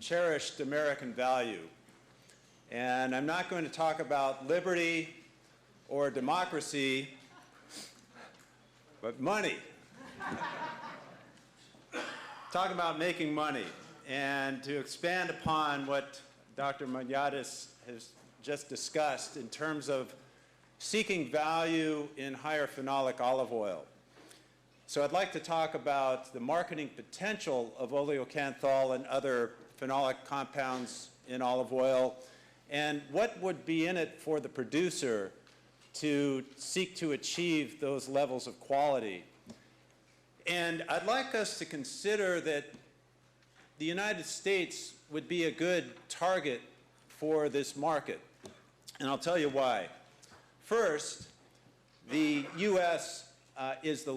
cherished American value. And I'm not going to talk about liberty or democracy, but money. Talk about making money. And to expand upon what Dr. Maniatis has just discussed in terms of seeking value in higher phenolic olive oil. So I'd like to talk about the marketing potential of oleocanthal and other phenolic compounds in olive oil, and what would be in it for the producer to seek to achieve those levels of quality. And I'd like us to consider that the United States would be a good target for this market, and I'll tell you why. First, the U.S. Is the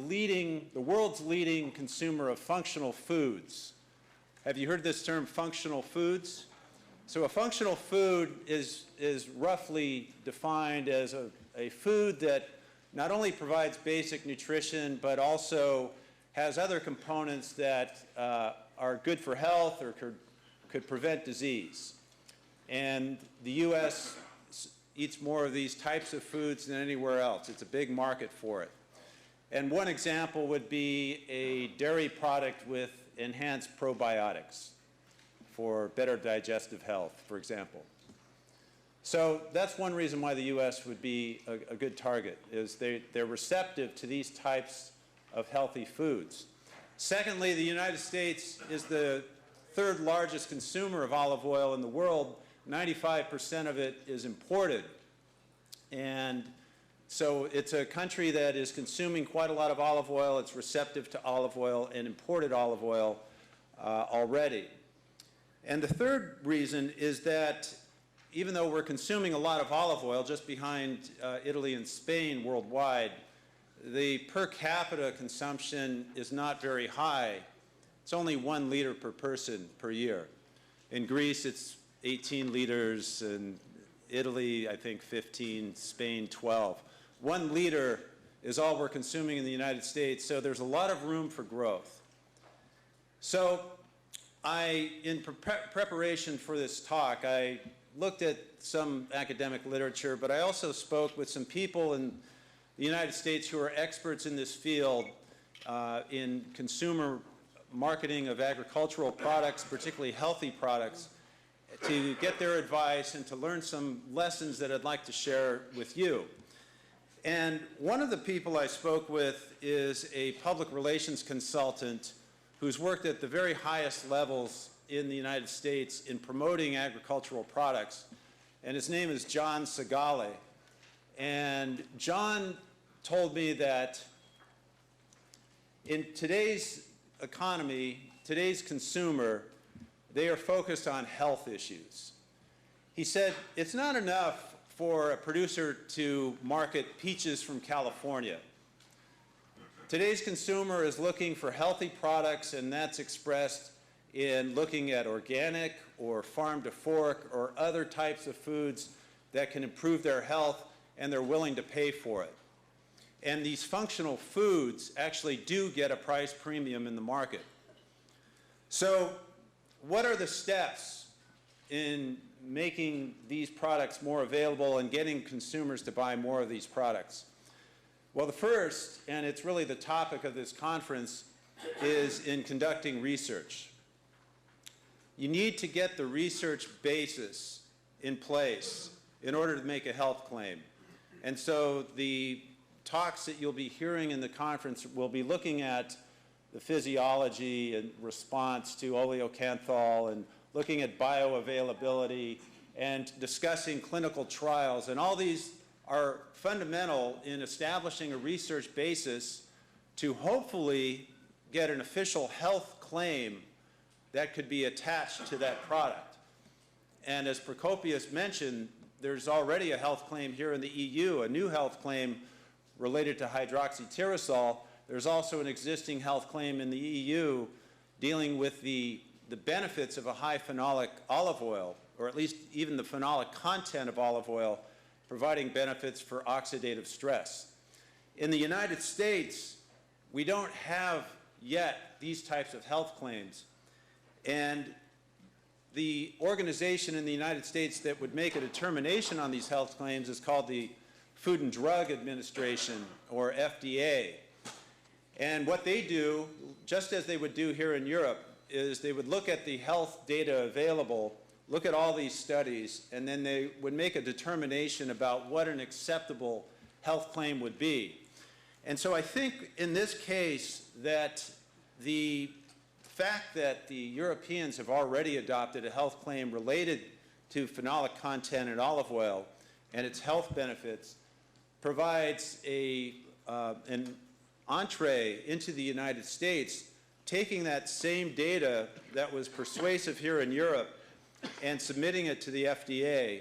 world's leading consumer of functional foods. Have you heard this term, functional foods? So a functional food is roughly defined as a food that not only provides basic nutrition, but also has other components that are good for health or could prevent disease. And the U.S. eats more of these types of foods than anywhere else. It's a big market for it. And one example would be a dairy product with enhanced probiotics for better digestive health, for example. So that's one reason why the U.S. would be a good target, is they're receptive to these types of healthy foods. Secondly, the United States is the third largest consumer of olive oil in the world. 95% of it is imported. And so it's a country that is consuming quite a lot of olive oil. It's receptive to olive oil and imported olive oil already. And the third reason is that even though we're consuming a lot of olive oil, just behind Italy and Spain worldwide, the per capita consumption is not very high. It's only 1 liter per person per year. In Greece, it's 18 liters, and Italy, I think 15, Spain 12. 1 liter is all we're consuming in the United States, so there's a lot of room for growth. So in preparation for this talk, I looked at some academic literature, but I also spoke with some people in the United States who are experts in this field in consumer marketing of agricultural products, particularly healthy products, to get their advice and to learn some lessons that I'd like to share with you. And one of the people I spoke with is a public relations consultant who's worked at the very highest levels in the United States in promoting agricultural products. And his name is John Segale. And John told me that in today's economy, today's consumer, they are focused on health issues. He said it's not enough for a producer to market peaches from California. Today's consumer is looking for healthy products, and that's expressed in looking at organic or farm to fork or other types of foods that can improve their health, and they're willing to pay for it. And these functional foods actually do get a price premium in the market. So what are the steps in making these products more available and getting consumers to buy more of these products? Well, the first, and it's really the topic of this conference, is in conducting research. You need to get the research basis in place in order to make a health claim. And so the talks that you'll be hearing in the conference will be looking at the physiology and response to oleocanthal and looking at bioavailability and discussing clinical trials. And all these are fundamental in establishing a research basis to hopefully get an official health claim that could be attached to that product. And as Prokopius mentioned, there's already a health claim here in the EU, a new health claim related to hydroxytyrosol. There's also an existing health claim in the EU dealing with the benefits of a high phenolic olive oil, or at least even the phenolic content of olive oil, providing benefits for oxidative stress. In the United States, we don't have yet these types of health claims. And the organization in the United States that would make a determination on these health claims is called the Food and Drug Administration, or FDA. And what they do, just as they would do here in Europe, is they would look at the health data available, look at all these studies, and then they would make a determination about what an acceptable health claim would be. And so I think in this case that the fact that the Europeans have already adopted a health claim related to phenolic content in olive oil and its health benefits provides an entree into the United States, taking that same data that was persuasive here in Europe and submitting it to the FDA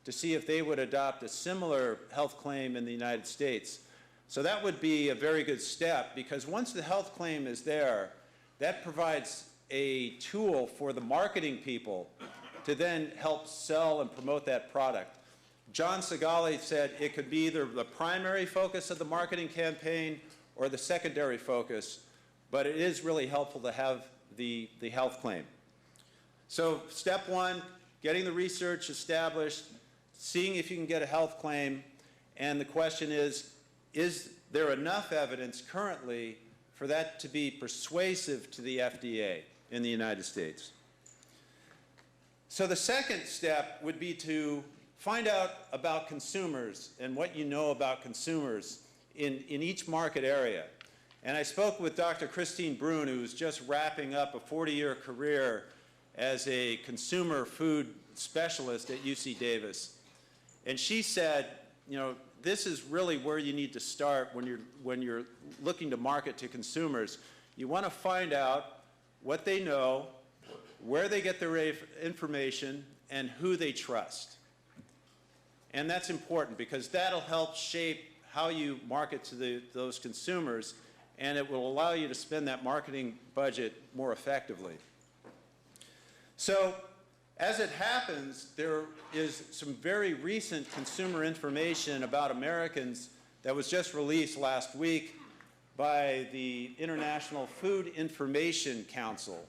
to see if they would adopt a similar health claim in the United States. So that would be a very good step, because once the health claim is there, that provides a tool for the marketing people to then help sell and promote that product. John Segali said it could be either the primary focus of the marketing campaign or the secondary focus, but it is really helpful to have the health claim. So step one, getting the research established, seeing if you can get a health claim, and the question is there enough evidence currently for that to be persuasive to the FDA in the United States? So the second step would be to find out about consumers and what you know about consumers in each market area. And I spoke with Dr. Christine Brun, who was just wrapping up a 40-year career as a consumer food specialist at UC Davis. And she said, you know, this is really where you need to start when you're looking to market to consumers. You want to find out what they know, where they get their information, and who they trust. And that's important because that'll help shape how you market to those consumers, and it will allow you to spend that marketing budget more effectively. So, as it happens, there is some very recent consumer information about Americans that was just released last week by the International Food Information Council.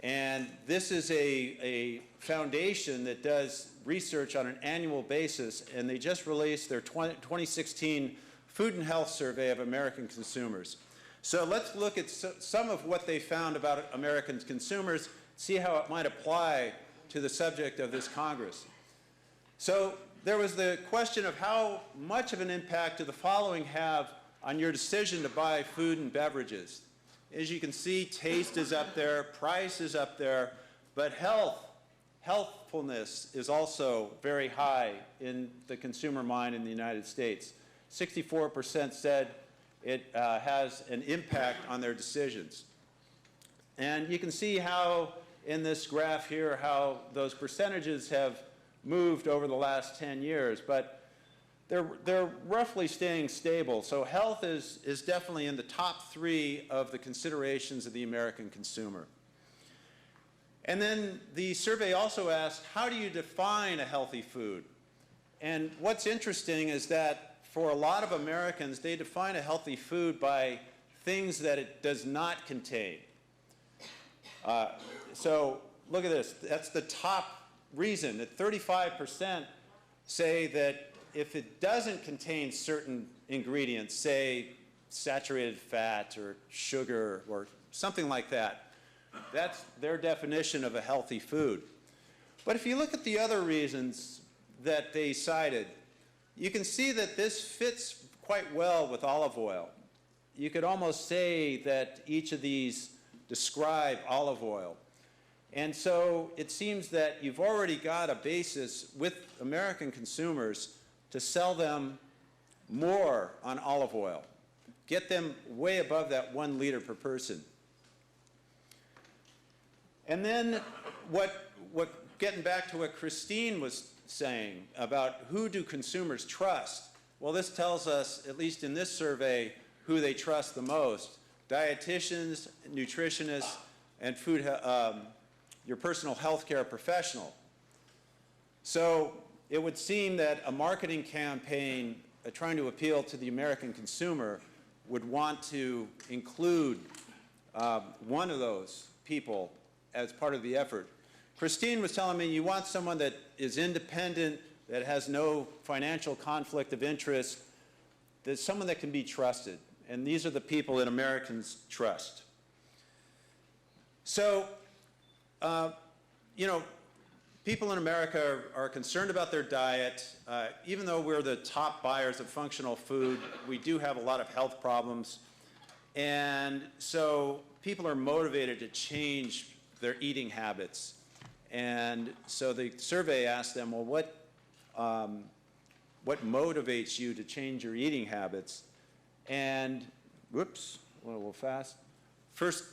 And this is a foundation that does research on an annual basis, and they just released their 2016 Food and Health Survey of American consumers. So let's look at some of what they found about American consumers, see how it might apply to the subject of this Congress. So there was the question of how much of an impact do the following have on your decision to buy food and beverages. As you can see, taste is up there, price is up there, but healthfulness is also very high in the consumer mind in the United States. 64% said it has an impact on their decisions. And you can see how in this graph here how those percentages have moved over the last 10 years, but they're roughly staying stable. So health is definitely in the top 3 of the considerations of the American consumer. And then the survey also asked, how do you define a healthy food? And what's interesting is that for a lot of Americans, they define a healthy food by things that it does not contain. So look at this. That's the top reason, that 35% say that if it doesn't contain certain ingredients, say saturated fat or sugar or something like that, that's their definition of a healthy food. But if you look at the other reasons that they cited, you can see that this fits quite well with olive oil. You could almost say that each of these describe olive oil. And so it seems that you've already got a basis with American consumers to sell them more on olive oil, get them way above that 1 liter per person. And then getting back to what Christine was saying about who do consumers trust, well, this tells us, at least in this survey, who they trust the most: dietitians, nutritionists, and your personal health care professional. So it would seem that a marketing campaign trying to appeal to the American consumer would want to include one of those people as part of the effort. Christine was telling me you want someone that is independent, that has no financial conflict of interest, that's someone that can be trusted. And these are the people that Americans trust. So, you know, people in America are concerned about their diet. Even though we're the top buyers of functional food, we do have a lot of health problems. And so people are motivated to change their eating habits. And so the survey asked them, well, what motivates you to change your eating habits? And, whoops, went a little fast. First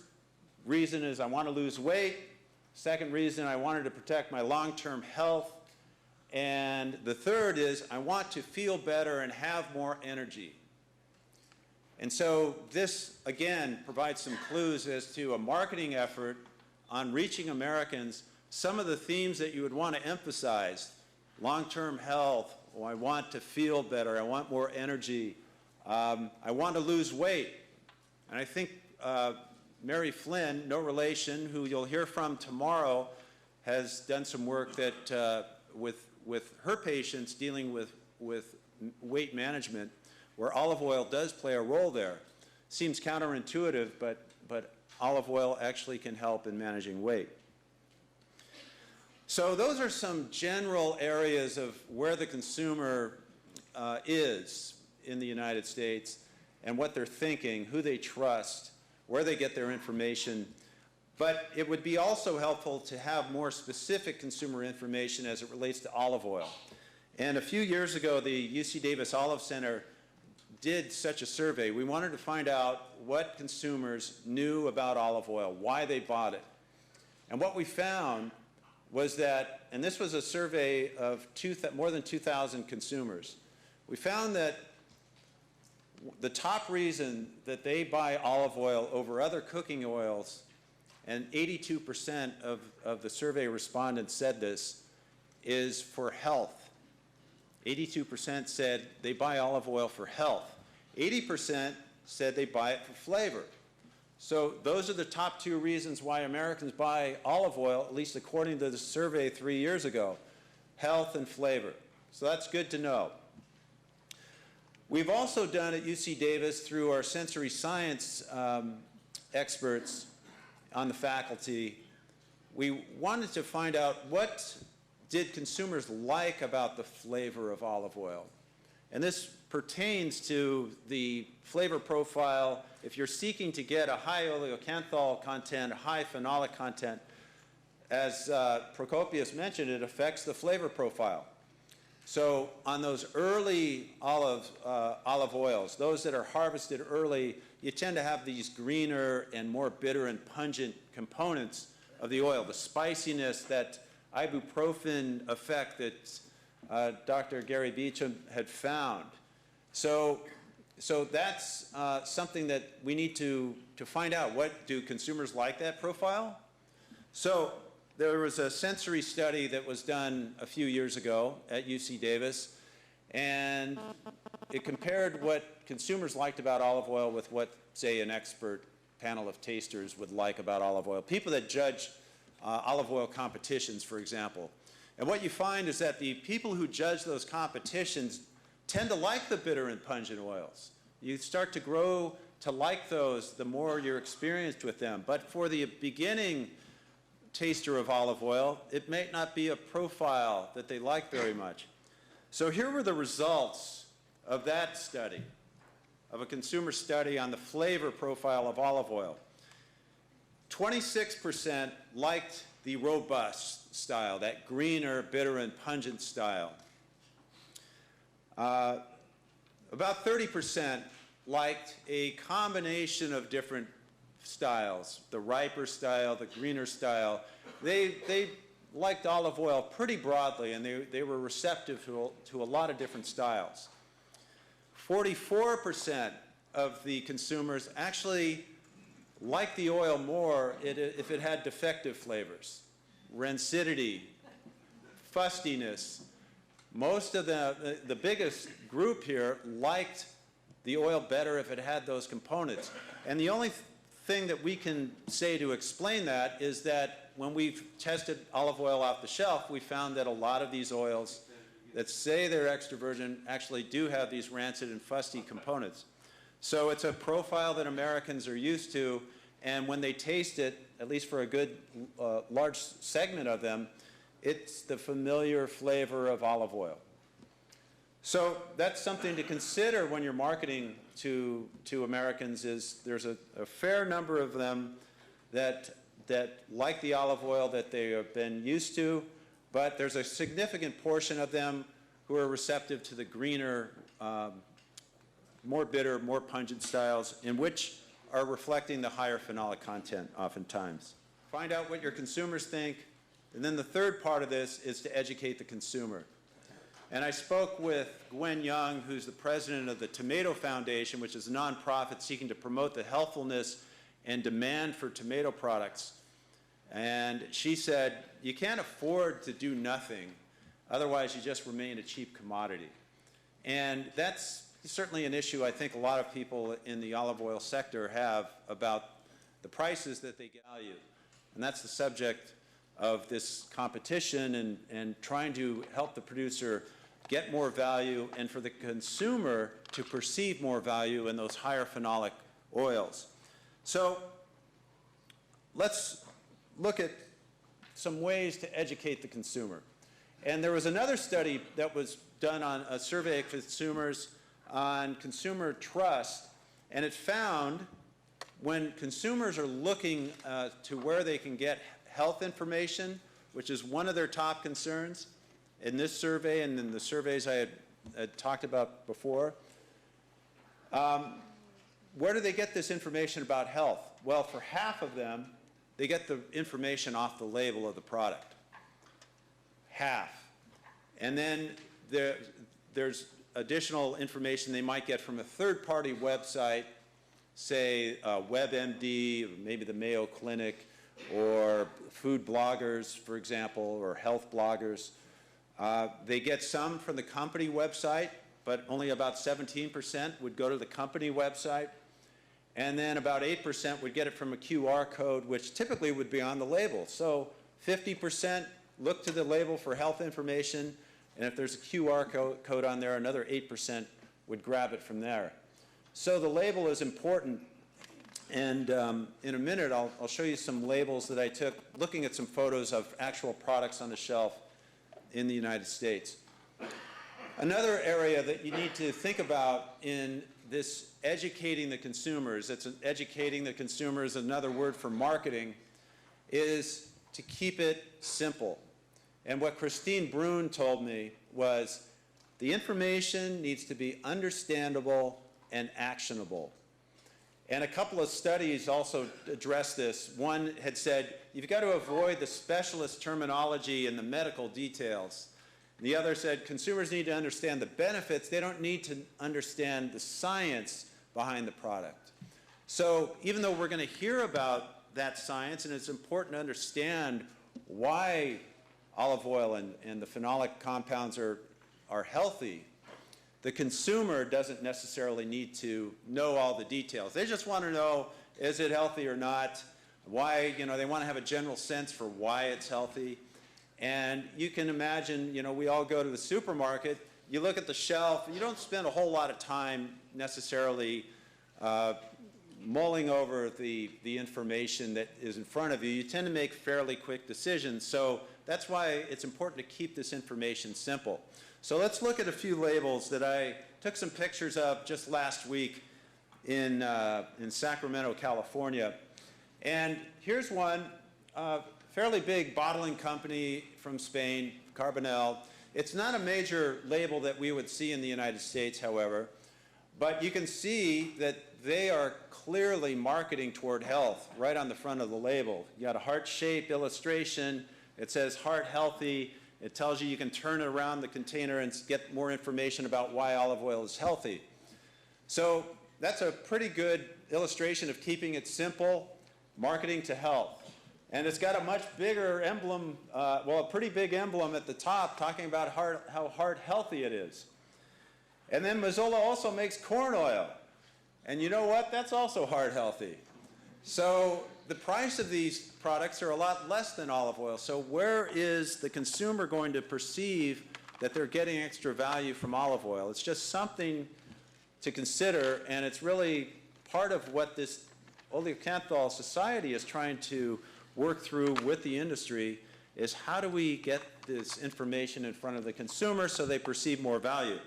reason is I want to lose weight. Second reason, I wanted to protect my long-term health. And the third is I want to feel better and have more energy. And so this, again, provides some clues as to a marketing effort on reaching Americans. Some of the themes that you would want to emphasize: long-term health, I want to feel better, I want more energy, I want to lose weight. And I think Mary Flynn, no relation, who you'll hear from tomorrow, has done some work that with her patients dealing with weight management, where olive oil does play a role there. Seems counterintuitive, but olive oil actually can help in managing weight. So those are some general areas of where the consumer is in the United States and what they're thinking, who they trust, where they get their information. But it would be also helpful to have more specific consumer information as it relates to olive oil. And a few years ago, the UC Davis Olive Center did such a survey. We wanted to find out what consumers knew about olive oil, why they bought it. And what we found was that, and this was a survey of more than 2,000 consumers, we found that the top reason that they buy olive oil over other cooking oils, and 82% of the survey respondents said this, is for health. 82% said they buy olive oil for health. 80% said they buy it for flavor. So those are the top two reasons why Americans buy olive oil, at least according to the survey 3 years ago: health and flavor. So that's good to know. We've also done at UC Davis, through our sensory science experts on the faculty, we wanted to find out what did consumers like about the flavor of olive oil. And this pertains to the flavor profile. If you're seeking to get a high oleocanthal content, a high phenolic content, as Procopius mentioned, it affects the flavor profile. So on those early olive oils, those that are harvested early, you tend to have these greener and more bitter and pungent components of the oil, the spiciness, that ibuprofen effect that Dr. Gary Beecham had found. So that's something that we need to find out. What do consumers like, that profile? So there was a sensory study that was done a few years ago at UC Davis, and it compared what consumers liked about olive oil with what, say, an expert panel of tasters would like about olive oil. People that judge olive oil competitions, for example. And what you find is that the people who judge those competitions tend to like the bitter and pungent oils. You start to grow to like those the more you're experienced with them. But for the beginning taster of olive oil, it may not be a profile that they like very much. So here were the results of that study, of a consumer study on the flavor profile of olive oil. 26% liked the robust style, that greener, bitter, and pungent style. About 30% liked a combination of different styles, the riper style, the greener style. They liked olive oil pretty broadly, and they were receptive to a lot of different styles. 44% of the consumers actually liked the oil more if it had defective flavors, rancidity, fustiness. Most of the biggest group here liked the oil better if it had those components. And the only thing that we can say to explain that is that when we've tested olive oil off the shelf, we found that a lot of these oils that say they're extra virgin actually do have these rancid and fusty components. So it's a profile that Americans are used to, and when they taste it, at least for a good large segment of them, it's the familiar flavor of olive oil. So that's something to consider when you're marketing to Americans. Is there's a fair number of them that like the olive oil that they have been used to, but there's a significant portion of them who are receptive to the greener, more bitter, more pungent styles, in which are reflecting the higher phenolic content oftentimes. Find out what your consumers think, and then the third part of this is to educate the consumer. And I spoke with Gwen Young, who's the president of the Tomato Foundation, which is a nonprofit seeking to promote the healthfulness and demand for tomato products. And she said, you can't afford to do nothing, otherwise you just remain a cheap commodity. And that's certainly an issue I think a lot of people in the olive oil sector have about the prices that they value. And that's the subject of this competition and trying to help the producer get more value and for the consumer to perceive more value in those higher phenolic oils. So let's look at some ways to educate the consumer. And there was another study that was done on a survey of consumers on consumer trust, and it found when consumers are looking to where they can get health information, which is one of their top concerns in this survey and in the surveys I had talked about before. Where do they get this information about health? Well, for half of them, they get the information off the label of the product. Half. And then there's additional information they might get from a third-party website, say WebMD, or maybe the Mayo Clinic, or food bloggers, for example, or health bloggers. They get some from the company website, but only about 17% would go to the company website. And then about 8% would get it from a QR code, which typically would be on the label. So 50% look to the label for health information, and if there's a QR code on there, another 8% would grab it from there. So the label is important. And in a minute, I'll show you some labels that I took looking at some photos of actual products on the shelf in the United States. Another area that you need to think about in this educating the consumers, educating the consumers, another word for marketing, is to keep it simple. And what Christine Brun told me was the information needs to be understandable and actionable. And a couple of studies also address this. One had said, you've got to avoid the specialist terminology and the medical details. And the other said, consumers need to understand the benefits. They don't need to understand the science behind the product. So even though we're going to hear about that science, and it's important to understand why olive oil and the phenolic compounds are healthy, the consumer doesn't necessarily need to know all the details. They just want to know, is it healthy or not? Why, they want to have a general sense for why it's healthy. And you can imagine, we all go to the supermarket, you look at the shelf, you don't spend a whole lot of time necessarily mulling over the information that is in front of you. You tend to make fairly quick decisions. So that's why it's important to keep this information simple. So let's look at a few labels that I took some pictures of just last week in Sacramento, California. And here's one, fairly big bottling company from Spain, Carbonell. It's not a major label that we would see in the United States, however, but you can see that they are clearly marketing toward health right on the front of the label. You got a heart-shaped illustration. It says heart healthy. It tells you can turn around the container and get more information about why olive oil is healthy. So that's a pretty good illustration of keeping it simple, marketing to health. And it's got a much bigger emblem, a pretty big emblem at the top talking about how heart healthy it is. And then Mazola also makes corn oil. And you know what? That's also heart healthy. So the price of these products are a lot less than olive oil. So where is the consumer going to perceive that they're getting extra value from olive oil? It's just something to consider, and it's really part of what this oleocanthal society is trying to work through with the industry, is how do we get this information in front of the consumer so they perceive more value.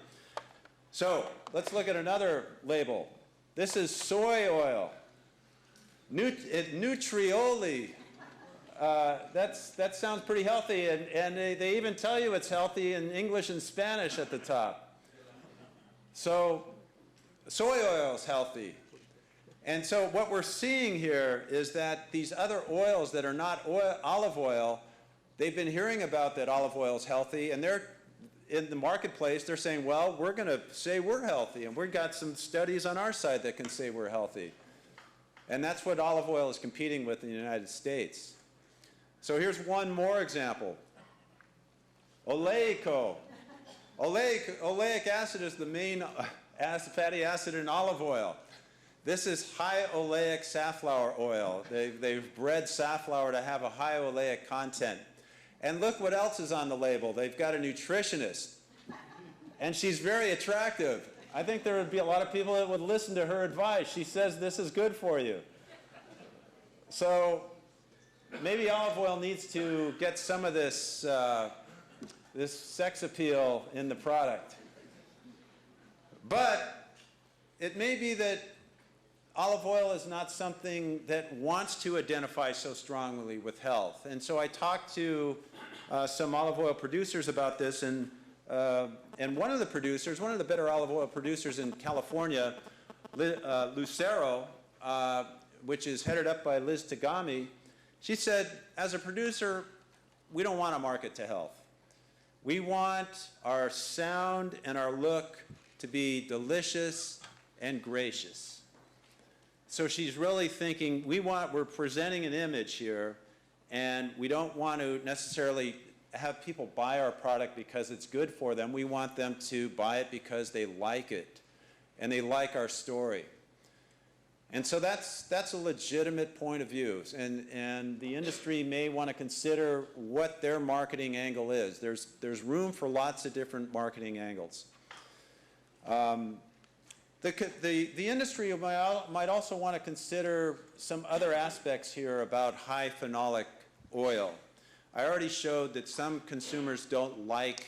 So let's look at another label. This is soy oil. Nutrioli. That sounds pretty healthy, and they even tell you it's healthy in English and Spanish at the top. So soy oil is healthy. And so what we're seeing here is that these other oils that are not olive oil, they've been hearing about that olive oil is healthy, and they're in the marketplace, they're saying, well, we're going to say we're healthy, and we've got some studies on our side that can say we're healthy. And that's what olive oil is competing with in the United States. So here's one more example. Oleico. Oleic acid is the main fatty acid in olive oil. This is high oleic safflower oil. They've bred safflower to have a high oleic content. And look what else is on the label. They've got a nutritionist. And she's very attractive. I think there would be a lot of people that would listen to her advice. She says this is good for you. So maybe olive oil needs to get some of this, this sex appeal in the product. But it may be that olive oil is not something that wants to identify so strongly with health. And so I talked to some olive oil producers about this, and one of the producers, one of the better olive oil producers in California, Lucero, which is headed up by Liz Tagami, she said, as a producer, we don't want to market to health. We want our sound and our look to be delicious and gracious. So she's really thinking, we're presenting an image here, and we don't want to necessarily have people buy our product because it's good for them. We want them to buy it because they like it, and they like our story. And so that's a legitimate point of view, and the industry may want to consider what their marketing angle is. There's room for lots of different marketing angles. The industry might also want to consider some other aspects here about high phenolic oil. I already showed that some consumers don't like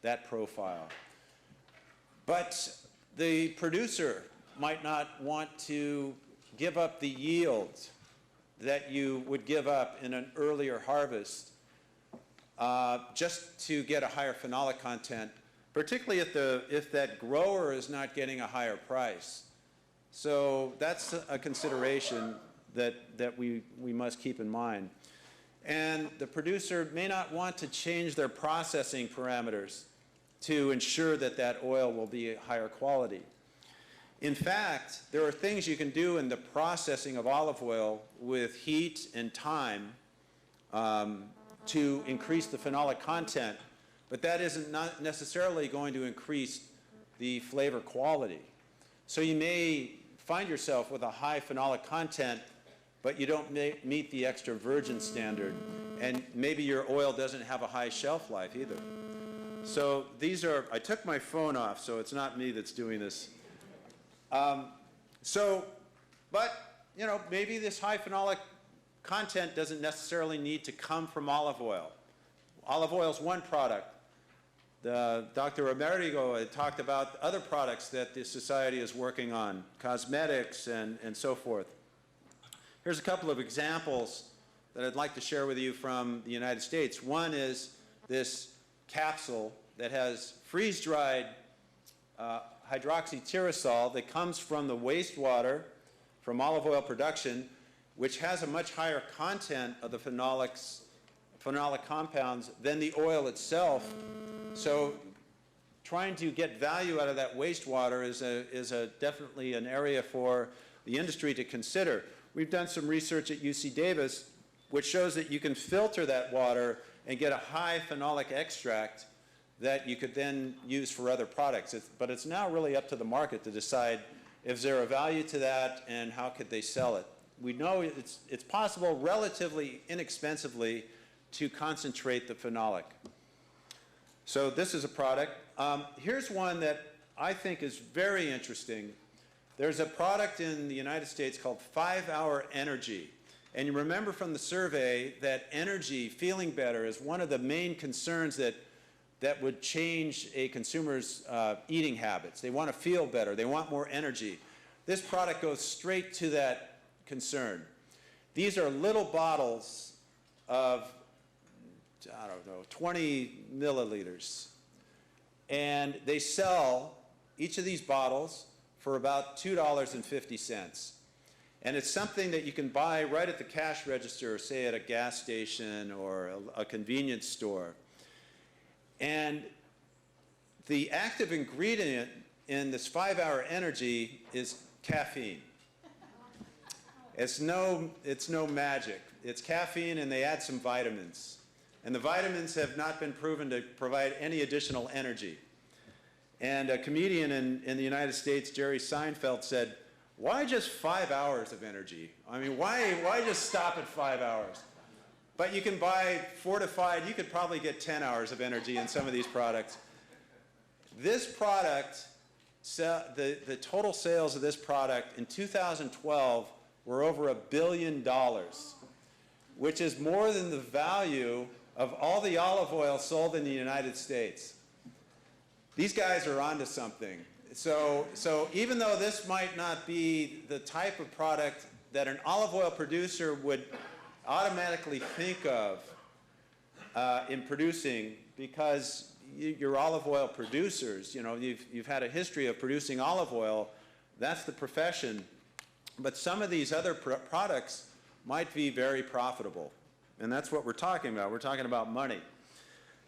that profile. But the producer might not want to give up the yield that you would give up in an earlier harvest just to get a higher phenolic content, particularly if that grower is not getting a higher price. So that's a consideration that we must keep in mind. And the producer may not want to change their processing parameters to ensure that that oil will be higher quality. In fact, there are things you can do in the processing of olive oil with heat and time to increase the phenolic content, but that isn't not necessarily going to increase the flavor quality. So you may find yourself with a high phenolic content, but you don't meet the extra virgin standard, and maybe your oil doesn't have a high shelf life either. So these are, I took my phone off, so it's not me that's doing this. But, you know, maybe this high phenolic content doesn't necessarily need to come from olive oil. Olive oil is one product. Dr. Amerigo had talked about other products that the society is working on, cosmetics and so forth. Here's a couple of examples that I'd like to share with you from the United States. One is this capsule that has freeze-dried hydroxytyrosol that comes from the wastewater from olive oil production, which has a much higher content of the phenolic compounds than the oil itself. So trying to get value out of that wastewater is definitely an area for the industry to consider. We've done some research at UC Davis which shows that you can filter that water and get a high phenolic extract that you could then use for other products. But it's now really up to the market to decide if there a value to that and how could they sell it. we know it's possible relatively inexpensively to concentrate the phenolic. So this is a product. Here's one that I think is very interesting. There's a product in the United States called 5-Hour Energy. And you remember from the survey that energy, feeling better, is one of the main concerns that would change a consumer's eating habits. They want to feel better. They want more energy. This product goes straight to that concern. These are little bottles of, I don't know, 20 milliliters. And they sell each of these bottles for about $2.50. And it's something that you can buy right at the cash register, say at a gas station or a convenience store. And the active ingredient in this 5-Hour Energy is caffeine. It's no magic. It's caffeine, and they add some vitamins. And the vitamins have not been proven to provide any additional energy. And a comedian in the United States, Jerry Seinfeld, said, "Why just 5 hours of energy? I mean, why just stop at 5 hours?" But you can buy fortified, you could probably get 10 hours of energy in some of these products. This product, the total sales of this product in 2012 were over $1 billion, which is more than the value of all the olive oil sold in the United States. These guys are onto something. So even though this might not be the type of product that an olive oil producer would automatically think of in producing, because your olive oil producers, you know, you've had a history of producing olive oil, that's the profession. But some of these other products might be very profitable. And that's what we're talking about. We're talking about money.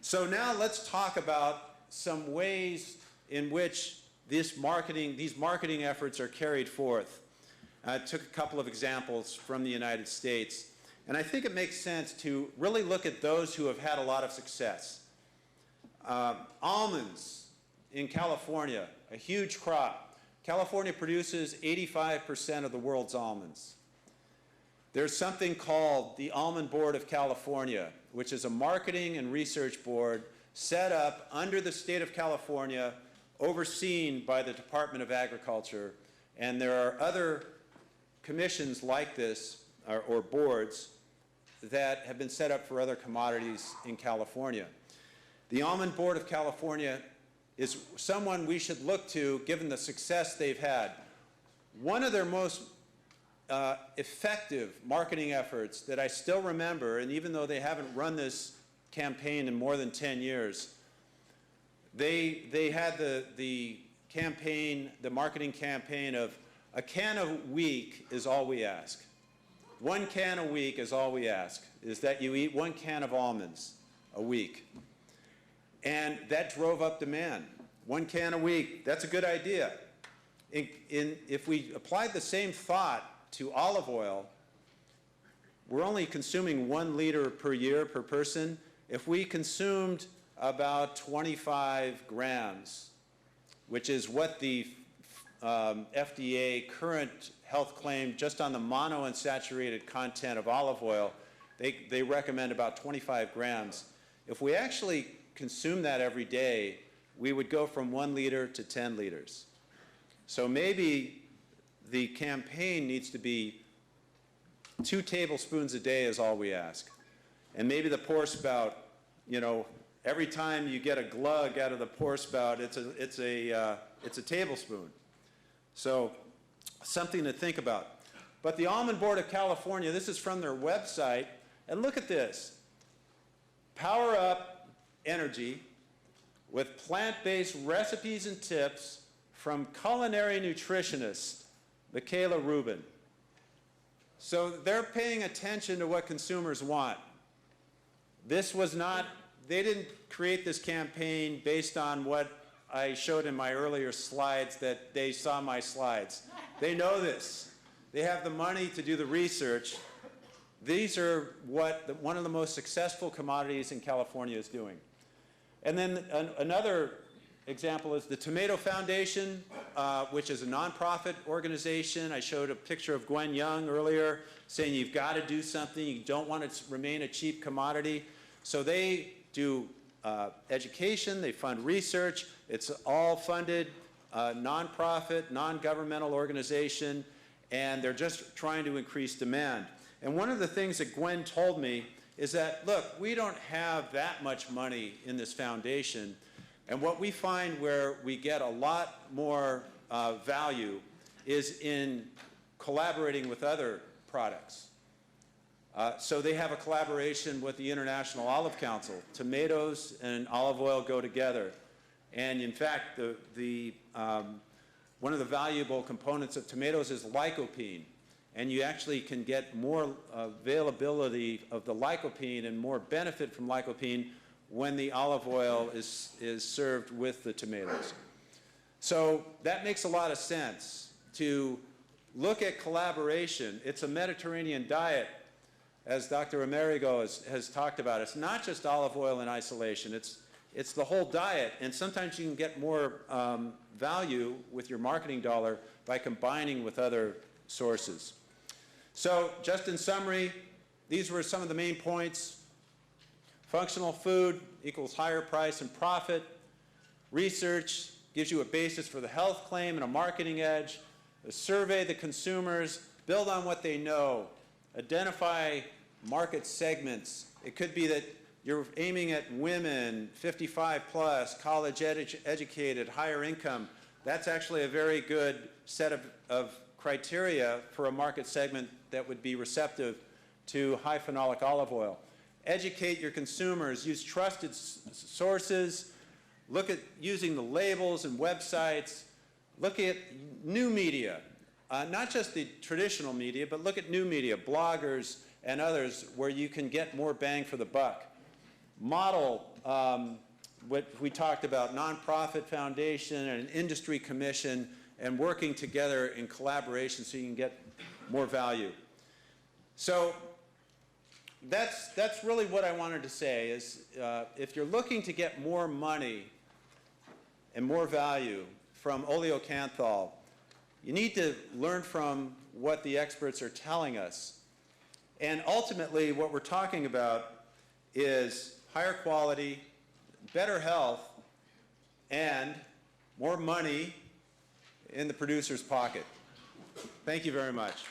So now let's talk about some ways in which these marketing efforts are carried forth. I took a couple of examples from the United States. And I think it makes sense to really look at those who have had a lot of success. Almonds in California, a huge crop. California produces 85% of the world's almonds. There's something called the Almond Board of California, which is a marketing and research board set up under the state of California, overseen by the Department of Agriculture. And there are other commissions like this, or boards, that have been set up for other commodities in California. The Almond Board of California is someone we should look to, given the success they've had. One of their most effective marketing efforts that I still remember, and even though they haven't run this campaign in more than 10 years, they had the campaign, the marketing campaign of a can a week is all we ask. 1 can a week is all we ask, is that you eat 1 can of almonds a week. And that drove up demand. 1 can a week, that's a good idea. If we applied the same thought to olive oil, we're only consuming 1 liter per year per person. If we consumed about 25 grams, which is what the FDA current health claim just on the monounsaturated content of olive oil, they recommend about 25 grams. If we actually consume that every day, we would go from 1 liter to 10 liters. So maybe the campaign needs to be 2 tablespoons a day is all we ask. And maybe the pour spout, you know, every time you get a glug out of the pour spout, it's a tablespoon. So something to think about. But the Almond Board of California, this is from their website, and look at this. Power up energy with plant-based recipes and tips from culinary nutritionist Michaela Rubin. So they're paying attention to what consumers want. This was not, they didn't create this campaign based on what I showed in my earlier slides, that they saw my slides. They know this. They have the money to do the research. These are what one of the most successful commodities in California is doing. And then another example is the Tomato Foundation, which is a nonprofit organization. I showed a picture of Gwen Young earlier saying you've got to do something. You don't want it to remain a cheap commodity. So they do education, they fund research. It's all funded, nonprofit, non-governmental organization, and they're just trying to increase demand. And one of the things that Gwen told me is that, look, we don't have that much money in this foundation, and what we find where we get a lot more value is in collaborating with other products. So they have a collaboration with the International Olive Council. Tomatoes and olive oil go together. And in fact, one of the valuable components of tomatoes is lycopene. And you actually can get more availability of the lycopene and more benefit from lycopene when the olive oil is served with the tomatoes. So that makes a lot of sense to look at collaboration. It's a Mediterranean diet, as Dr. Amerigo has talked about. It's not just olive oil in isolation. It's the whole diet, and sometimes you can get more value with your marketing dollar by combining with other sources. So just in summary, these were some of the main points. Functional food equals higher price and profit. Research gives you a basis for the health claim and a marketing edge. Survey the consumers, build on what they know, identify market segments. It could be that you're aiming at women, 55 plus, college educated, higher income. That's actually a very good set of criteria for a market segment that would be receptive to high phenolic olive oil. Educate your consumers, use trusted sources, look at using the labels and websites, look at new media, not just the traditional media, but look at new media, bloggers and others where you can get more bang for the buck. Model what we talked about, nonprofit foundation and an industry commission, and working together in collaboration so you can get more value. So that's really what I wanted to say is if you're looking to get more money and more value from oleocanthal, you need to learn from what the experts are telling us. And ultimately, what we're talking about is higher quality, better health, and more money in the producer's pocket. Thank you very much.